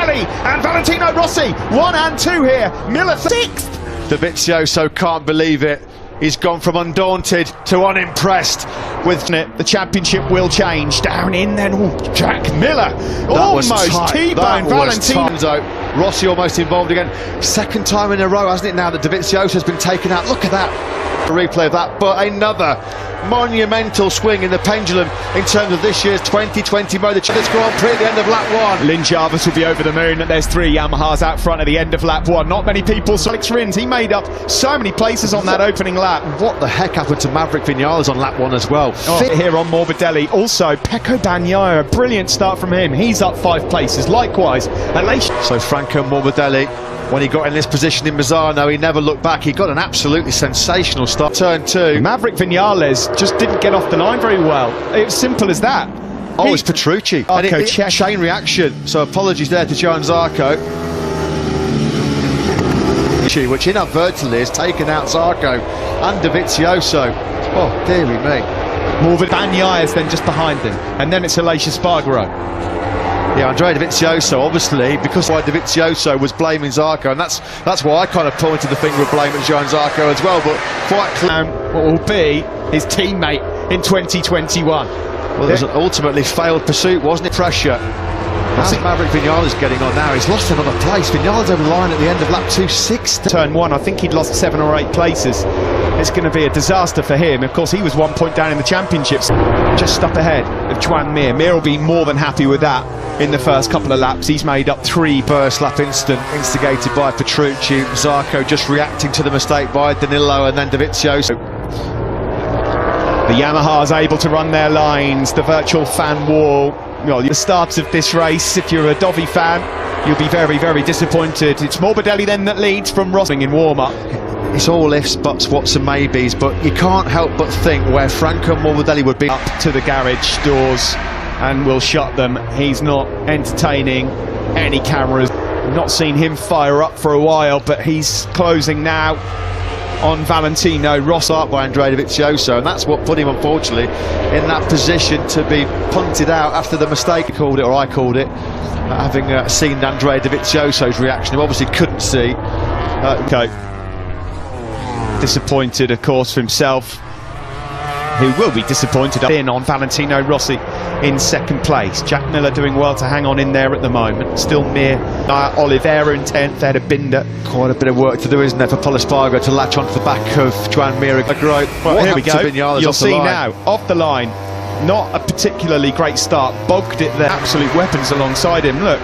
Morbidelli and Valentino Rossi, 1 and 2 here. Miller 6th. Dovizioso can't believe it. He's gone from undaunted to unimpressed with it. The championship will change. Down in then, Jack Miller. Almost T-bone Valentino. Rossi almost involved again. Second time in a row, hasn't it, now that Dovizioso has been taken out. Look at that. A replay of that, but another monumental swing in the pendulum in terms of this year's 2020 Motogp Grand Prix at the end of lap 1. Lynn Jarvis will be over the moon. There's 3 Yamahas out front at the end of lap 1. Not many people saw Alex Rins. He made up so many places on that opening lap. What the heck happened to Maverick Vinales on lap 1 as well? Here on Morbidelli. Also, Pecco Bagnaia, a brilliant start from him. He's up 5 places. Likewise, so Franco Morbidelli, when he got in this position in Misano, he never looked back. He got an absolutely sensational start. Turn 2. Maverick Vinales just didn't get off the line very well. It's simple as that. Oh, it's Petrucci. Chain reaction. So apologies there to Joan Zarco, which inadvertently has taken out Zarco and Dovizioso. Oh, dearie me. Morbidelli Bagnaia is then just behind him. And then it's Aleix Espargaro. Yeah, Andrea Dovizioso, obviously, because why Dovizioso was blaming Zarco, and that's why I kind of pointed the finger of blame at Joan Zarco as well, but quite clear what will be his teammate in 2021. Well, it was an ultimately failed pursuit, wasn't it? Pressure. How's Maverick Vinales getting on now? He's lost another place. Vinales over the line at the end of lap 2.6. Turn 1, I think he'd lost 7 or 8 places. It's going to be a disaster for him. Of course, he was 1 point down in the championships, just up ahead of Joan Mir. Mir will be more than happy with that. In the first couple of laps, he's made up 3 first lap incident instigated by Petrucci. Zarco just reacting to the mistake by Danilo, and then Dovizioso. The Yamaha's able to run their lines, the virtual fan wall. Well, the start of this race, if you're a Dovi fan, you'll be very, very disappointed. It's Morbidelli then that leads from Rossi in warm-up. It's all ifs, buts, whats and maybes, but you can't help but think where Franco Morbidelli would be. Up to the garage doors and will shut them. He's not entertaining any cameras. We've not seen him fire up for a while, but he's closing now on Valentino Rossi. Up by Andrea Dovizioso, and that's what put him, unfortunately, in that position to be punted out after the mistake. He called it, or I called it, having seen Andrea Dovizioso's reaction, who obviously couldn't see. Okay. Disappointed, of course, for himself, who will be disappointed in on Valentino Rossi in 2nd place. Jack Miller doing well to hang on in there at the moment. Still Mir, Oliveira in 10th, they had a Binder. Quite a bit of work to do, isn't there, for Pol Espargaro to latch onto the back of Joan Mir. Well, here we go. You'll see now, off the line. Not a particularly great start. Bogged it there. Absolute weapons alongside him. Look,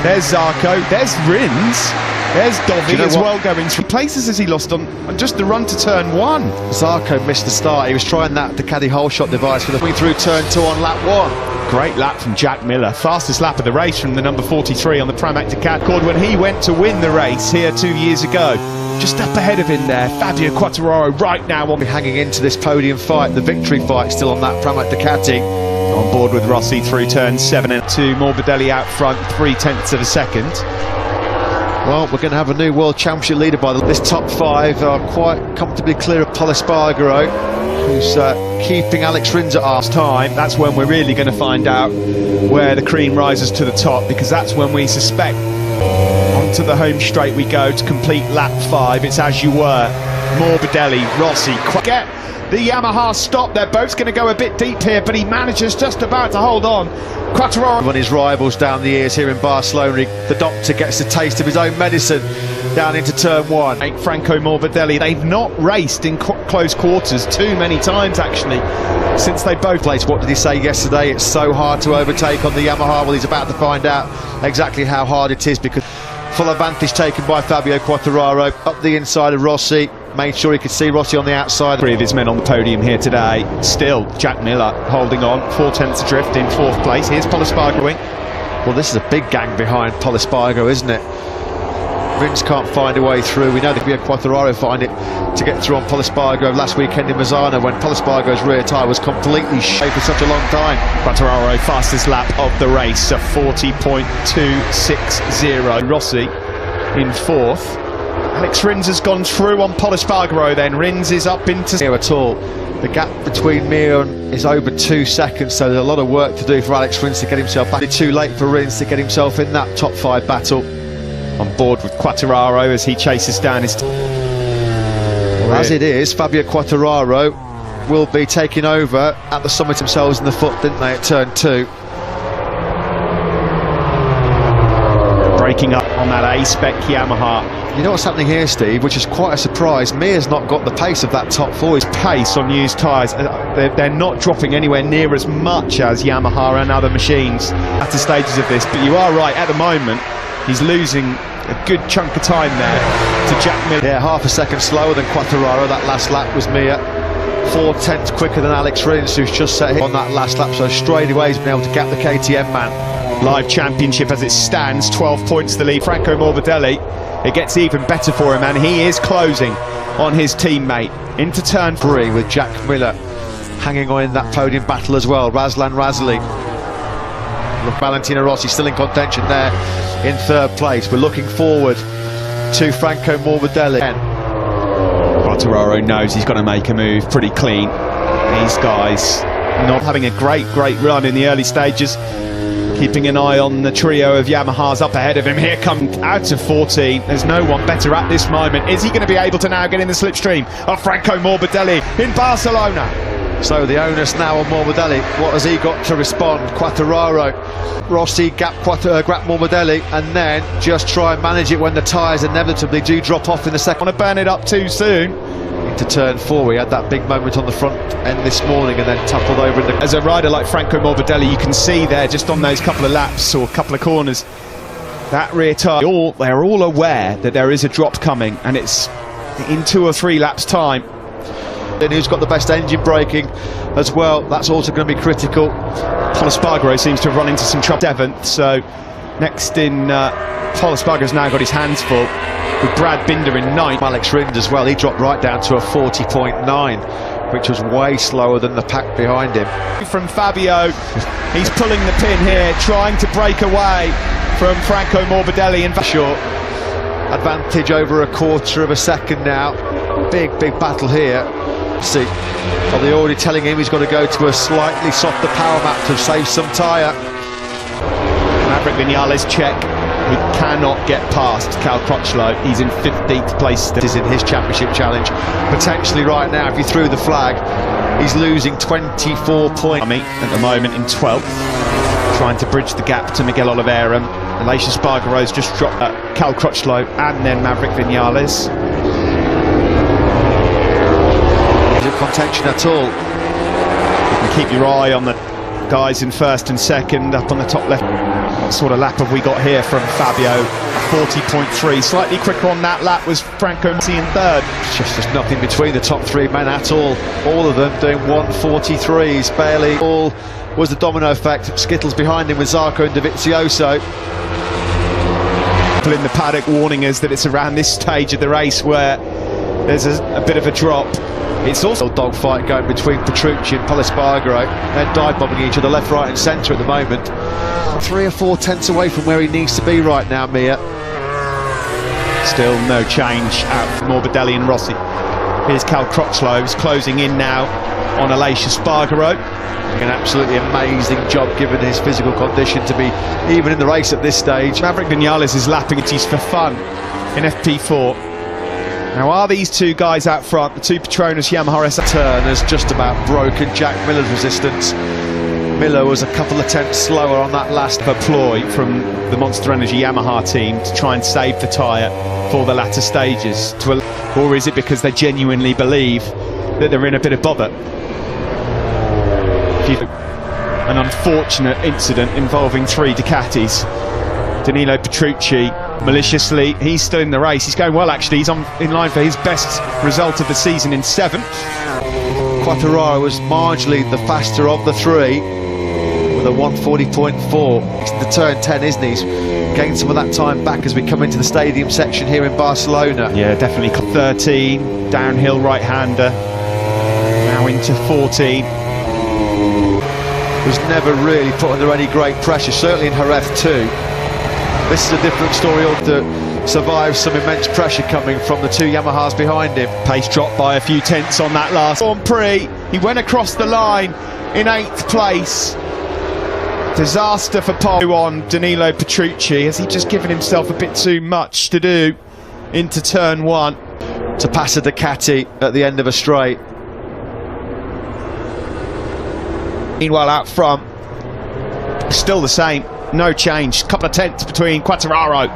there's Zarco, there's Rins. There's Dovi as well, going 3 places as he lost on just the run to turn 1. Zarco missed the start. He was trying that Ducati hole shot device for the way through turn 2 on lap 1. Great lap from Jack Miller. Fastest lap of the race from the number 43 on the Pramac Ducati. When he went to win the race here 2 years ago. Just up ahead of him there, Fabio Quartararo right now on hanging into this podium fight, the victory fight still on that Pramac Ducati. On board with Rossi through turn 7 and 2. Morbidelli out front, 0.3 of a second. Well, we're going to have a new World Championship leader by this top 5 are quite comfortably clear of Pol Espargaro, who's keeping Alex Rins at half time. That's when we're really going to find out where the cream rises to the top, because that's when we suspect onto the home straight we go to complete lap 5. It's as you were. Morbidelli, Rossi, get the Yamaha stop. Their boat's going to go a bit deep here, but he manages just about to hold on. Quartararo on his rivals down the ears here in Barcelona. The doctor gets a taste of his own medicine down into turn 1. Franco Morbidelli, they've not raced in close quarters too many times actually since they both played. What did he say yesterday? It's so hard to overtake on the Yamaha. Well, he's about to find out exactly how hard it is, because full advantage taken by Fabio Quartararo up the inside of Rossi. Made sure he could see Rossi on the outside. 3 of his men on the podium here today. Still Jack Miller holding on, 4/10 adrift in 4th place. Here's Pol Espargaro. Well, this is a big gang behind Pol Espargaro, isn't it? Rins can't find a way through. We know that Quartararo find it to get through on Pol Espargaro last weekend in Misano, when Pol Espargaro's rear tyre was completely shaped for such a long time. Quartararo, fastest lap of the race, a 40.260. Rossi in 4th. Alex Rins has gone through on Pol Espargaro then. Rins is up into... Here at all. The gap between Mir is over 2 seconds, so there's a lot of work to do for Alex Rins to get himself back. It's too late for Rins to get himself in that top 5 battle. On board with Quartararo as he chases down his... As it is, Fabio Quartararo will be taking over at the summit themselves in the foot, didn't they, at turn 2. Breaking up on that A-spec Yamaha. You know what's happening here, Steve, which is quite a surprise. Mir's not got the pace of that top 4. His pace on used tyres, they're not dropping anywhere near as much as Yamaha and other machines at the stages of this, but you are right, at the moment he's losing a good chunk of time there to Jack Miller. Yeah, half a second slower than Quartararo. That last lap was Mir. 4/10 quicker than Alex Rins, who's just set hit on that last lap, so straight away he's been able to gap the KTM man. Live championship as it stands, 12 points the lead. Franco Morbidelli, it gets even better for him, and he is closing on his teammate into turn 3 with Jack Miller hanging on in that podium battle as well. Razlan Razali. Look, Valentino Rossi still in contention there in 3rd place. We're looking forward to Franco Morbidelli. Quartararo knows he's got to make a move pretty clean. These guys not having a great run in the early stages. Keeping an eye on the trio of Yamahas up ahead of him. Here comes out of 14. There's no one better at this moment. Is he going to be able to now get in the slipstream of Franco Morbidelli in Barcelona? So the onus now on Morbidelli. What has he got to respond? Quartararo, Rossi gap Morbidelli, and then just try and manage it when the tyres inevitably do drop off in the second. Want to burn it up too soon. Into turn 4, he had that big moment on the front end this morning and then toppled over in the... As a rider like Franco Morbidelli, you can see there just on those couple of laps or couple of corners, that rear tyre, they're all aware that there is a drop coming, and it's in 2 or 3 laps time. And who's got the best engine braking as well, that's also going to be critical. Pol Espargaro seems to have run into some trouble. 7th, so next in Pol Espargaro's now got his hands full with Brad Binder in 9th. Alex Rins as well, he dropped right down to a 40.9, which was way slower than the pack behind him. From Fabio, he's pulling the pin here, trying to break away from Franco Morbidelli in short. Advantage over a 1/4 of a second now. Big battle here. See, are they already telling him he's got to go to a slightly softer power map to save some tyre? Maverick Vinales check. We cannot get past Cal Crutchlow. He's in 15th place. This is in his championship challenge. Potentially right now, if he threw the flag, he's losing 24 points. At the moment in 12th, trying to bridge the gap to Miguel Oliveira. Aleix Espargaro's just dropped Cal Crutchlow and then Maverick Vinales. No contention at all. You can keep your eye on the guys in 1st and 2nd up on the top left. What sort of lap have we got here from Fabio? 40.3. Slightly quicker on that lap was Franco Morbidelli in 3rd. There's nothing between the top 3 men at all. All of them doing 1:43s. Barely. All was the domino effect. Skittles behind him with Zarco and Dovizioso. People in the paddock warning us that it's around this stage of the race where there's a bit of a drop. It's also a dogfight going between Petrucci and Pol Espargaro. They're dive-bombing each other left, right and centre at the moment. 3 or 4 tenths away from where he needs to be right now, Mir. Still no change out for Morbidelli and Rossi. Here's Cal Crutchlow, who's closing in now on Aleix Espargaro. An absolutely amazing job given his physical condition to be even in the race at this stage. Maverick Vinales is lapping it for fun in FP4. Now, are these 2 guys out front, the 2 Petronas Yamaha SR? Turn has just about broken Jack Miller's resistance. Miller was a couple of tenths slower on that last ploy from the Monster Energy Yamaha team to try and save the tyre for the latter stages. Or is it because they genuinely believe that they're in a bit of bother? An unfortunate incident involving 3 Ducatis. Danilo Petrucci, maliciously, he's still in the race. He's going well, actually. He's in line for his best result of the season in 7th. Quartararo was marginally the faster of the 3 with a 1:40.4. It's the turn 10, isn't he? He's gained some of that time back as we come into the stadium section here in Barcelona. Yeah, definitely. 13, downhill right-hander. Now into 14. Was never really put under any great pressure, certainly in Jerez 2. This is a different story. The survives some immense pressure coming from the two Yamahas behind him. Pace dropped by a few tenths on that last Grand Prix. He went across the line in 8th place. Disaster for pole on Danilo Petrucci. Has he just given himself a bit too much to do into turn 1? To pass a Ducati at the end of a straight. Meanwhile, out front, still the same, no change. Couple of tenths between Quartararo.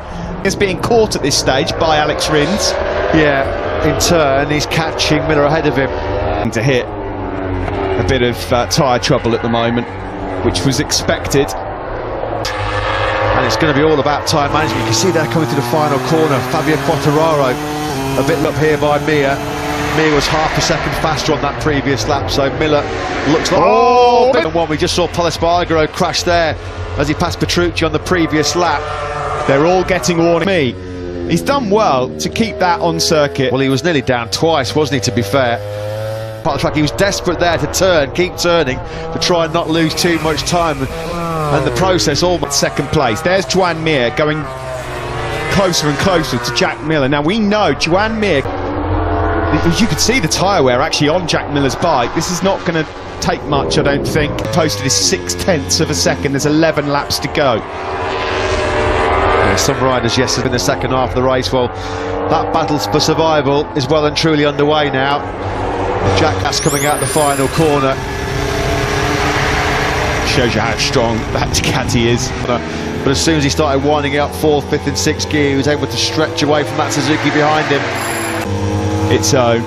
Is being caught at this stage by Alex Rins. Yeah, in turn, he's catching Miller ahead of him. To hit a bit of tyre trouble at the moment, which was expected. And it's going to be all about time management. You can see they're coming to the final corner. Fabio Quartararo, a bit up here by Mir. Mir was half a second faster on that previous lap, so Miller looks like... Oh, bit one. We just saw Pol Espargaro crash there as he passed Petrucci on the previous lap. They're all getting warning. He's done well to keep that on circuit. Well, he was nearly down twice, wasn't he, to be fair? Part of the track, he was desperate there to turn, keep turning, to try and not lose too much time. And the process almost... Second place. There's Joan Mir going closer and closer to Jack Miller. Now, we know Joan Mir... You could see the tyre wear actually on Jack Miller's bike. This is not going to take much, I don't think. Posted his 0.6 of a second. There's 11 laps to go. Yeah, some riders, yes, in the second half of the race. Well, that battle for survival is well and truly underway now. Jack Haas coming out the final corner. Shows you how strong that Ducati is. But as soon as he started winding up 4th, 5th and 6th gear, he was able to stretch away from that Suzuki behind him. It's own.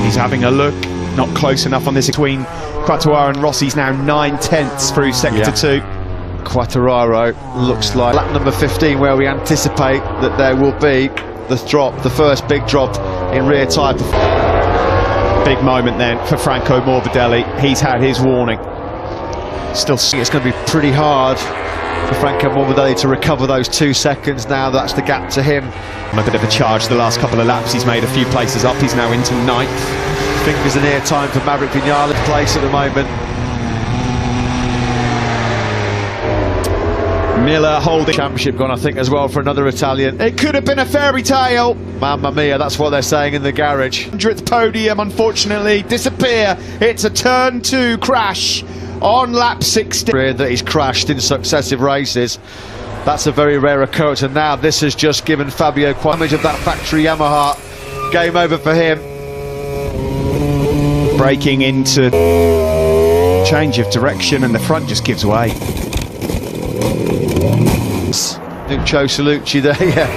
He's having a look, not close enough on this between Quartararo and Rossi's now 9 tenths through sector 2. Quartararo looks like lap number 15 where we anticipate that there will be the drop, the first big drop in rear tyre. Big moment then for Franco Morbidelli. He's had his warning. Still, it's going to be pretty hard for Franco Morbidelli to recover those 2 seconds now. That's the gap to him. A bit of a charge the last couple of laps. He's made a few places up. He's now into 9th. Fingers in ear time for Maverick Vinales' place at the moment. Miller holding championship gone, I think, as well for another Italian. It could have been a fairy tale. Mamma mia, that's what they're saying in the garage. 100th podium, unfortunately, disappear. It's a turn 2 crash on lap 16. That he's crashed in successive races. That's a very rare occurrence, and now this has just given Fabio damage of that factory Yamaha. Game over for him. Breaking into change of direction, and the front just gives way. Nuccio Salucci there, yeah.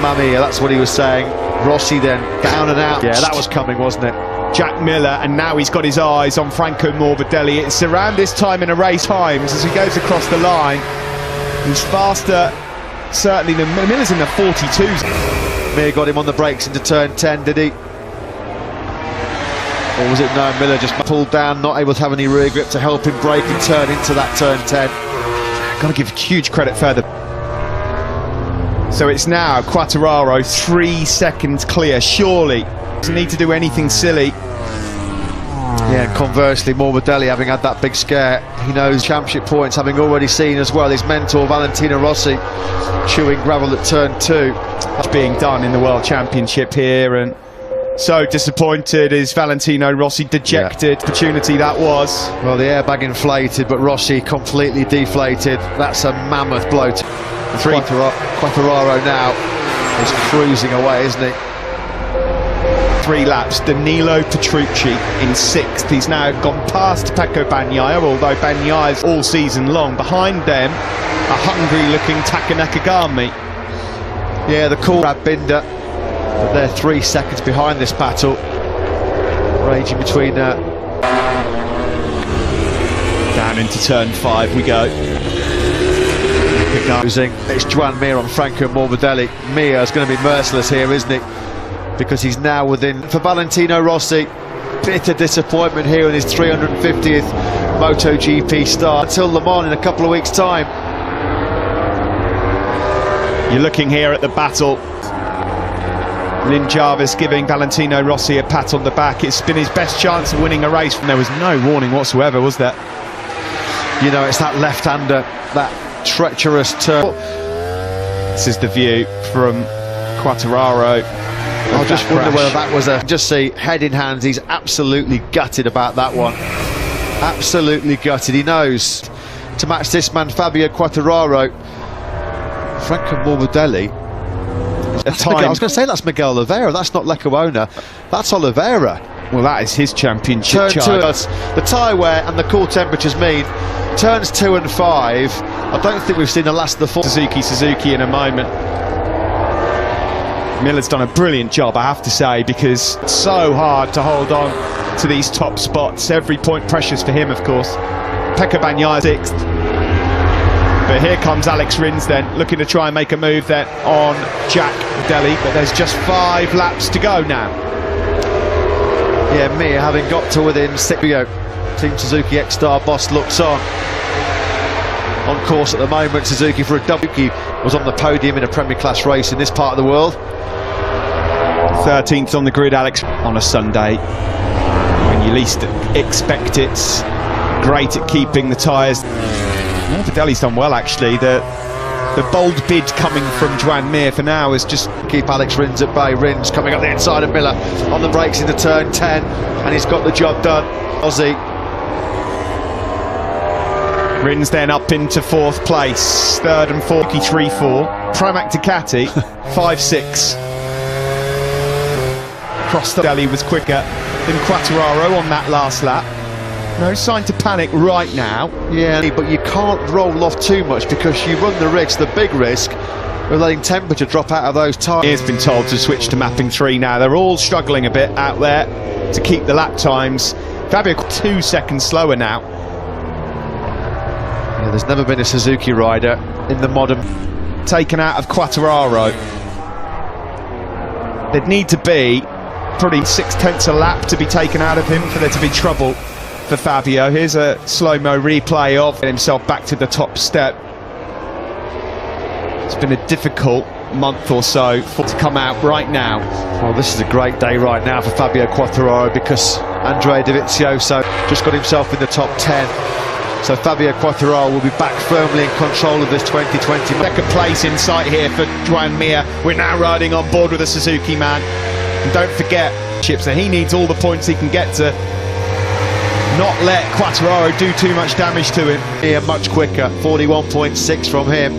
Mamma mia, that's what he was saying. Rossi then down and out. Yeah, that was coming, wasn't it? Jack Miller, and now he's got his eyes on Franco Morbidelli. It's around this time in a race times as he goes across the line. He's faster, certainly, than Miller's in the 42s. Mir got him on the brakes into turn 10, did he? Or was it no, Miller just pulled down, not able to have any rear grip to help him brake and turn into that turn 10. Got to give huge credit further. So it's now Quartararo 3 seconds clear, surely. Doesn't need to do anything silly. Yeah, and conversely, Morbidelli, having had that big scare, he knows championship points, having already seen as well his mentor Valentino Rossi chewing gravel at turn 2. That's being done in the World Championship here, and so disappointed is Valentino Rossi, dejected. Yeah. Opportunity that was. Well, the airbag inflated, but Rossi completely deflated. That's a mammoth blow to Quartararo now is cruising away, isn't he? 3 laps, Danilo Petrucci in 6th. He's now gone past Pecco Bagnaia, although Bagnaia's all season long. Behind them, a hungry-looking nakagami. Yeah, the cool Brad Binder, but they're 3 seconds behind this battle, raging between. Down into turn 5 we go. It's Joan Mir on Franco Morbidelli. Mir is going to be merciless here, isn't he? Because he's now within, for Valentino Rossi, bitter disappointment here in his 350th MotoGP start until Le Mans in a couple of weeks' time. You're looking here at the battle Lynn Jarvis giving Valentino Rossi a pat on the back. It's been his best chance of winning a race. There was no warning whatsoever, was there? You know, it's that left-hander, that treacherous turn. This is the view from Quartararo. I just wonder whether that was a... Just see, head in hands, he's absolutely gutted about that one. Absolutely gutted. He knows to match this man, Fabio Quartararo. Franco Morbidelli. I was going to say that's Miguel Oliveira, that's not Lecuona, that's Oliveira. Well, that is his championship charge. The tyre wear and the cool temperatures mean turns 2 and 5. I don't think we've seen the last of the 4. Suzuki in a moment. Miller's done a brilliant job, I have to say, because it's so hard to hold on to these top spots. Every point precious for him, of course. Pecco Bagnaia 6th. But here comes Alex Rins then, looking to try and make a move then on Jack Morbidelli, but there's just 5 laps to go now. Yeah, Mir having got to within 6. Team Suzuki Ecstar boss looks on course at the moment. Suzuki for a double. He was on the podium in a Premier Class race in this part of the world. 13th on the grid, Alex, on a Sunday when you least expect it. Great at keeping the tyres. Morbidelli's done well, actually. The bold bid coming from Joan Mir for now is just keep Alex Rins at bay. Rins coming up the inside of Miller on the brakes into turn 10, and he's got the job done. Aussie. Rins then up into 4th place, 3rd and 4th, 3-4. Pramac Ducati, 5-6. Cross the Morbidelli was quicker than Quartararo on that last lap. No sign to panic right now. Yeah, but you can't roll off too much because you run the risk, the big risk, of letting temperature drop out of those tyres. He has been told to switch to mapping 3 now. They're all struggling a bit out there to keep the lap times. Fabio 2 seconds slower now. Yeah, there's never been a Suzuki rider in the modern... Taken out of Quartararo. There'd need to be probably 6/10 a lap to be taken out of him for there to be trouble for Fabio. Here's a slow-mo replay of himself back to the top step. It's been a difficult month or so to come out right now. Well, this is a great day right now for Fabio Quartararo because Andrea Dovizioso just got himself in the top 10. So Fabio Quartararo will be back firmly in control of this 2020. Second place in sight here for Joan Mir. We're now riding on board with a Suzuki man. And don't forget, Chips, that he needs all the points he can get to not let Quartararo do too much damage to him. Here much quicker, 41.6 from him.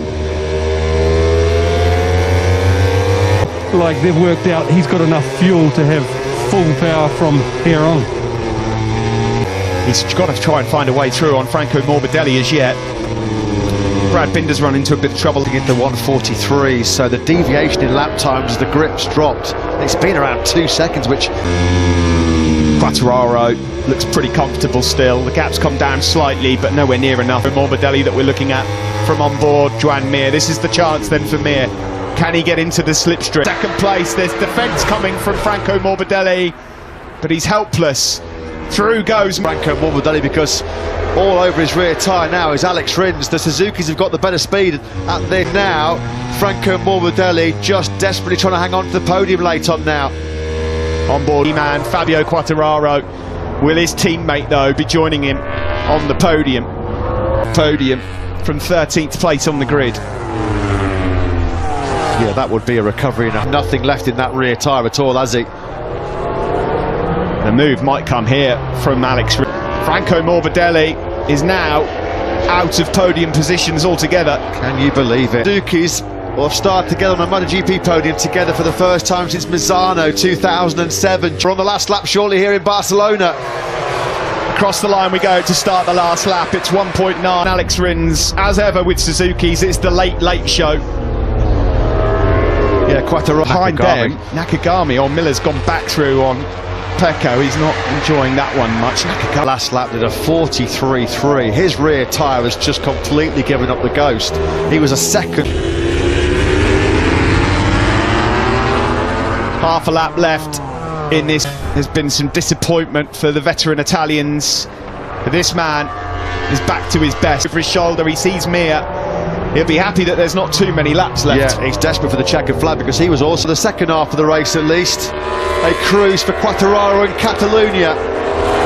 Like they've worked out, he's got enough fuel to have full power from here on. He's got to try and find a way through on Franco Morbidelli as yet. Brad Binder's run into a bit of trouble to get the 143, so the deviation in lap times as the grips dropped. It's been around 2 seconds, which... Quartararo looks pretty comfortable still. The gap's come down slightly, but nowhere near enough. For Morbidelli that we're looking at from on board Joan Mir. This is the chance then for Mir. Can he get into the slipstream? Second place, there's defence coming from Franco Morbidelli, but he's helpless. Through goes Franco Morbidelli because all over his rear tyre now is Alex Rins. The Suzukis have got the better speed at there now. Franco Morbidelli just desperately trying to hang on to the podium late on now. On board man Fabio Quartararo. Will his teammate though be joining him on the podium? Podium from 13th place on the grid. Yeah, that would be a recovery enough. Nothing left in that rear tyre at all, has he? The move might come here from Alex. Franco Morbidelli is now out of podium positions altogether. Can you believe it? Suzukis will have started together on a MotoGP podium together for the first time since Misano 2007. We're on the last lap shortly here in Barcelona. Across the line we go to start the last lap. It's 1.9. Alex Rins, as ever with Suzuki's, it's the late show. Yeah, Quartararo. Behind them, Nakagami or Miller's gone back through on Pecco. He's not enjoying that one much. Nakagami last lap did a 43.3. His rear tyre has just completely given up the ghost. He was a second. Half a lap left in this. There's been some disappointment for the veteran Italians. But this man is back to his best. Over his shoulder, he sees Mir He'll be happy that there's not too many laps left. Yeah, he's desperate for the checkered flag because he was also the second half of the race at least. A cruise for Quartararo in Catalunya.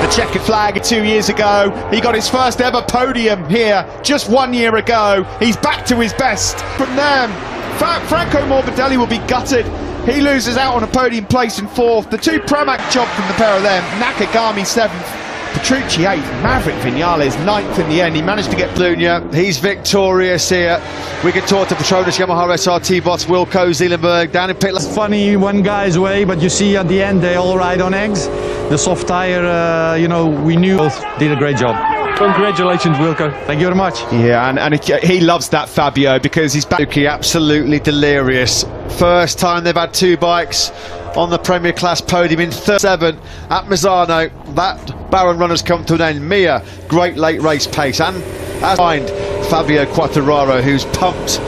The checkered flag 2 years ago. He got his first ever podium here just 1 year ago. He's back to his best. From them, Franco Morbidelli will be gutted. He loses out on a podium place in fourth. The two Pramac job from the pair of them. Nakagami 7th, Petrucci 8th, Maverick Vinales 9th in the end. He managed to get Catalunya. He's victorious here. We can talk to Petronas Yamaha SRT bots Wilco Zeelenberg down in pit lane. Funny one guy's way, but you see at the end they all ride on eggs. The soft tire, we knew both did a great job. Congratulations, Wilco. Thank you very much. Yeah, and he loves that Fabio because he's back. Suzuki absolutely delirious. First time they've had two bikes on the Premier Class podium in 37 at Misano. That Baron runner's come to an end. Mia, great late race pace, and as behind Fabio Quartararo, who's pumped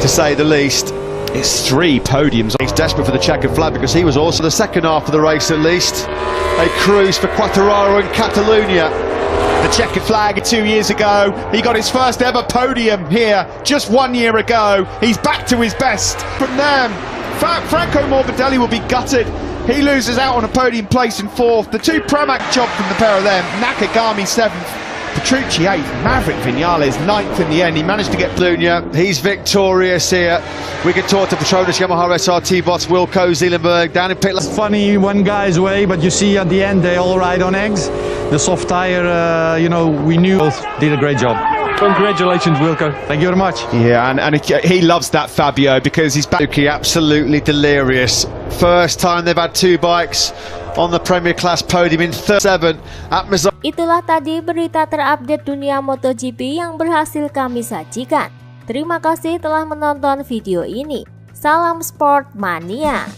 to say the least. It's 3 podiums. He's desperate for the checkered flag because he was also the second half of the race at least. A cruise for Quartararo in Catalunya. The checkered flag 2 years ago. He got his first ever podium here just 1 year ago. He's back to his best. From them, Franco Morbidelli will be gutted. He loses out on a podium place in fourth. The two Pramac job from the pair of them. Nakagami 7th, Petrucci 8th, Maverick Vinales 9th in the end. He managed to get Catalunya. He's victorious here. We can talk to Petronas Yamaha SRT bots Wilco Zeelenberg down in pit lane. Funny one guy's way, but you see at the end they all ride on eggs. The soft tire, we knew both did a great job. Congratulations, Wilco. Thank you very much. Yeah, and he loves that Fabio because he's back. Suzuki absolutely delirious. First time they've had two bikes on the Premier Class podium in 37 at Misano. Itulah tadi berita terupdate dunia MotoGP yang berhasil kami sajikan. Terima kasih telah menonton video ini. Salam Sport Mania.